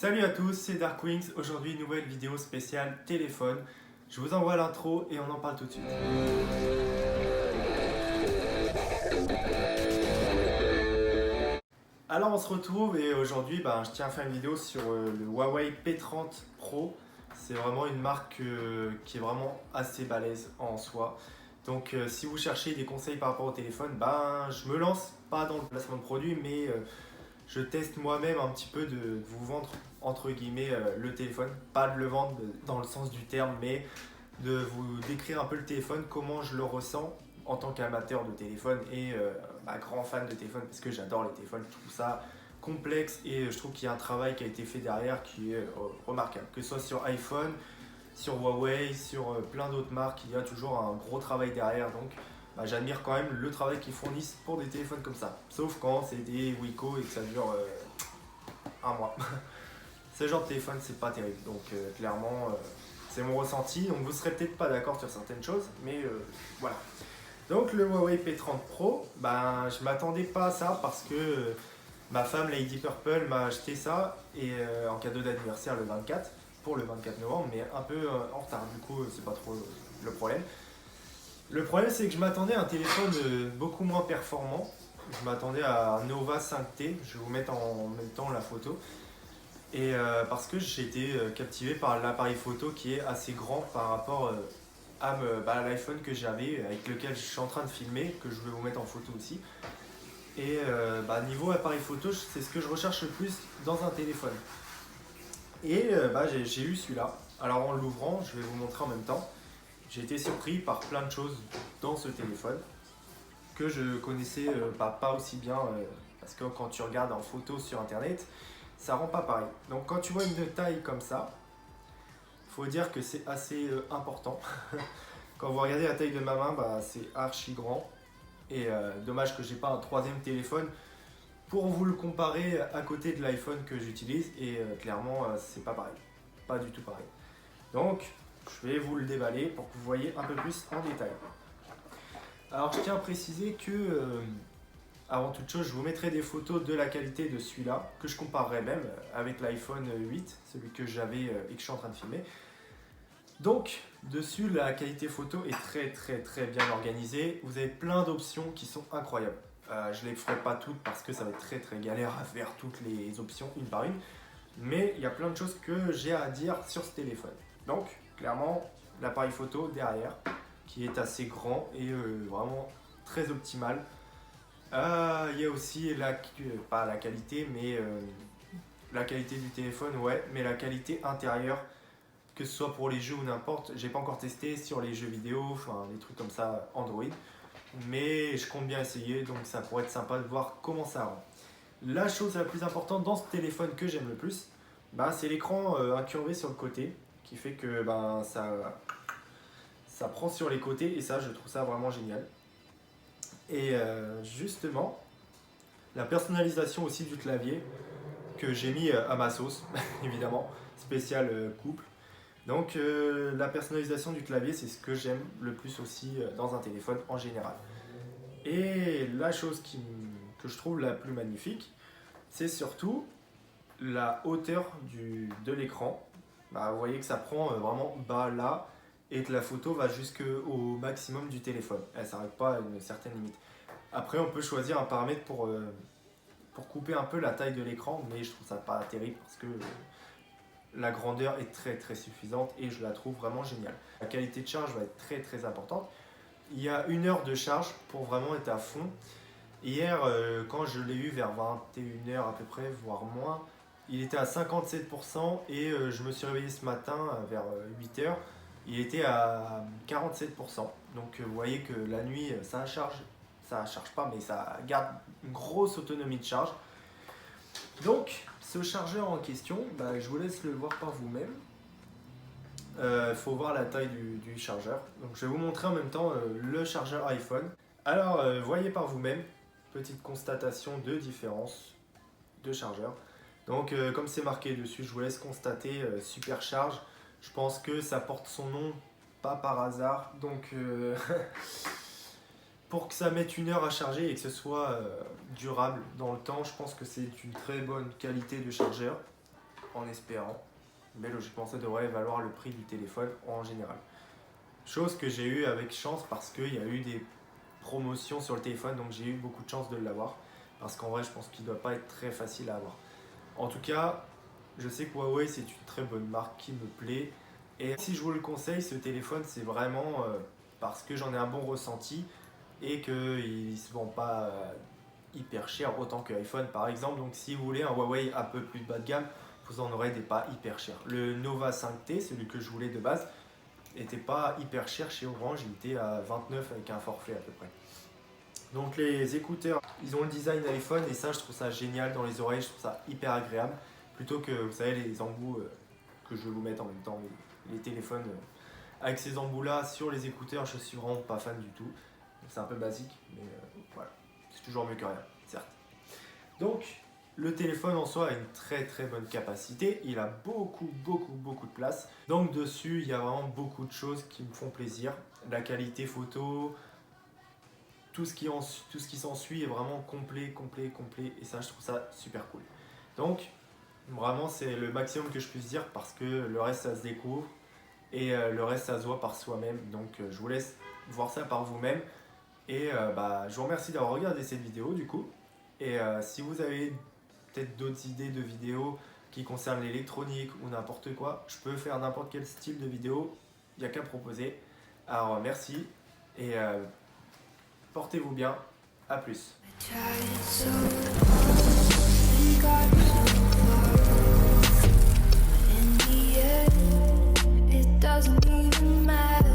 Salut à tous, c'est Darkwings. Aujourd'hui, nouvelle vidéo spéciale téléphone. Je vous envoie l'intro et on en parle tout de suite. Alors on se retrouve et aujourd'hui je tiens à faire une vidéo sur le Huawei P30 Pro. C'est vraiment une marque qui est vraiment assez balèze en soi. Donc si vous cherchez des conseils par rapport au téléphone, je me lance pas dans le placement de produit, mais je teste moi-même un petit peu de vous vendre entre guillemets le téléphone. Pas de le vendre dans le sens du terme, mais de vous décrire un peu le téléphone, comment je le ressens en tant qu'amateur de téléphone et grand fan de téléphone parce que j'adore les téléphones, je trouve ça complexe et je trouve qu'il y a un travail qui a été fait derrière qui est remarquable. Que ce soit sur iPhone, sur Huawei, sur plein d'autres marques, il y a toujours un gros travail derrière. Donc j'admire quand même le travail qu'ils fournissent pour des téléphones comme ça. Sauf quand c'est des Wiko et que ça dure un mois. Ce genre de téléphone, c'est pas terrible. Donc clairement, c'est mon ressenti. Donc vous serez peut-être pas d'accord sur certaines choses, mais voilà. Donc le Huawei P30 Pro, je m'attendais pas à ça parce que ma femme Lady Purple m'a acheté ça et en cadeau d'anniversaire le 24 pour le 24 novembre, mais un peu en retard. Du coup, c'est pas trop le problème. Le problème, c'est que je m'attendais à un téléphone beaucoup moins performant. Je m'attendais à un Nova 5T. Je vais vous mettre en même temps la photo. Et parce que j'ai été captivé par l'appareil photo qui est assez grand par rapport à l'iPhone que j'avais, avec lequel je suis en train de filmer, que je vais vous mettre en photo aussi. Et niveau appareil photo, c'est ce que je recherche le plus dans un téléphone. Et j'ai eu celui-là. Alors en l'ouvrant, je vais vous montrer en même temps. J'ai été surpris par plein de choses dans ce téléphone que je connaissais pas aussi bien parce que quand tu regardes en photo sur internet, ça rend pas pareil. Donc quand tu vois une taille comme ça, faut dire que c'est assez important. Quand vous regardez la taille de ma main, c'est archi grand. Et dommage que j'ai pas un troisième téléphone pour vous le comparer à côté de l'iPhone que j'utilise. Et clairement, c'est pas pareil. Pas du tout pareil. Donc, je vais vous le déballer pour que vous voyez un peu plus en détail. Alors, je tiens à préciser que, avant toute chose, je vous mettrai des photos de la qualité de celui-là, que je comparerai même avec l'iPhone 8, celui que j'avais et que je suis en train de filmer. Donc, dessus, la qualité photo est très bien organisée. Vous avez plein d'options qui sont incroyables. Je ne les ferai pas toutes parce que ça va être très galère à faire toutes les options une par une. Mais il y a plein de choses que j'ai à dire sur ce téléphone. Donc, clairement, l'appareil photo derrière, qui est assez grand et vraiment très optimal. Il y a aussi pas la qualité, mais la qualité du téléphone, ouais, mais la qualité intérieure, que ce soit pour les jeux ou n'importe. J'ai pas encore testé sur les jeux vidéo, enfin des trucs comme ça Android, mais je compte bien essayer, donc ça pourrait être sympa de voir comment ça rend. La chose la plus importante dans ce téléphone que j'aime le plus, c'est l'écran incurvé sur le côté, qui fait que ça prend sur les côtés et ça, je trouve ça vraiment génial. Et justement, la personnalisation aussi du clavier que j'ai mis à ma sauce, évidemment, spécial couple. Donc la personnalisation du clavier, c'est ce que j'aime le plus aussi dans un téléphone en général. Et la chose que je trouve la plus magnifique, c'est surtout la hauteur de l'écran. Vous voyez que ça prend vraiment bas là et que la photo va jusqu'au maximum du téléphone. Elle ne s'arrête pas à une certaine limite. Après, on peut choisir un paramètre pour couper un peu la taille de l'écran, mais je trouve ça pas terrible parce que la grandeur est très suffisante et je la trouve vraiment géniale. La qualité de charge va être très importante. Il y a 1 heure de charge pour vraiment être à fond. Hier, quand je l'ai eu vers 21 h à peu près, voire moins, il était à 57% et je me suis réveillé ce matin vers 8 h. Il était à 47%. Donc vous voyez que la nuit, ça charge pas, mais ça garde une grosse autonomie de charge. Donc, ce chargeur en question, je vous laisse le voir par vous-même. Il faut voir la taille du chargeur. Donc, je vais vous montrer en même temps le chargeur iPhone. Alors, voyez par vous-même, petite constatation de différence de chargeur. Donc, comme c'est marqué dessus, je vous laisse constater supercharge. Je pense que ça porte son nom pas par hasard. Donc, pour que ça mette 1 heure à charger et que ce soit durable dans le temps, je pense que c'est une très bonne qualité de chargeur. en espérant. Mais logiquement, ça devrait valoir le prix du téléphone en général. Chose que j'ai eu avec chance parce qu'il y a eu des promotions sur le téléphone, donc j'ai eu beaucoup de chance de l'avoir. Parce qu'en vrai, je pense qu'il ne doit pas être très facile à avoir. En tout cas, je sais que Huawei, c'est une très bonne marque qui me plaît. Et si je vous le conseille, ce téléphone, c'est vraiment parce que j'en ai un bon ressenti et qu'il ne se vend pas hyper cher, autant que iPhone par exemple. Donc si vous voulez un Huawei un peu plus bas de gamme, vous en aurez des pas hyper chers. Le Nova 5T, celui que je voulais de base, n'était pas hyper cher chez Orange, il était à 29 avec un forfait à peu près. Donc les écouteurs, ils ont le design iPhone et ça je trouve ça génial dans les oreilles, je trouve ça hyper agréable. Plutôt que vous savez les embouts que je vais vous mettre en même temps, les téléphones avec ces embouts là sur les écouteurs, je suis vraiment pas fan du tout. C'est un peu basique, mais voilà, c'est toujours mieux que rien, certes. Donc le téléphone en soi a une très bonne capacité, il a beaucoup de place. Donc dessus il y a vraiment beaucoup de choses qui me font plaisir. La qualité photo, tout ce qui s'ensuit est vraiment complet et ça je trouve ça super cool. Donc vraiment c'est le maximum que je puisse dire parce que le reste ça se découvre et le reste ça se voit par soi-même. Donc je vous laisse voir ça par vous-même et je vous remercie d'avoir regardé cette vidéo du coup. Et si vous avez peut-être d'autres idées de vidéos qui concernent l'électronique ou n'importe quoi, je peux faire n'importe quel style de vidéo, il n'y a qu'à proposer. Alors merci et portez-vous bien, à plus. Doesn't even matter.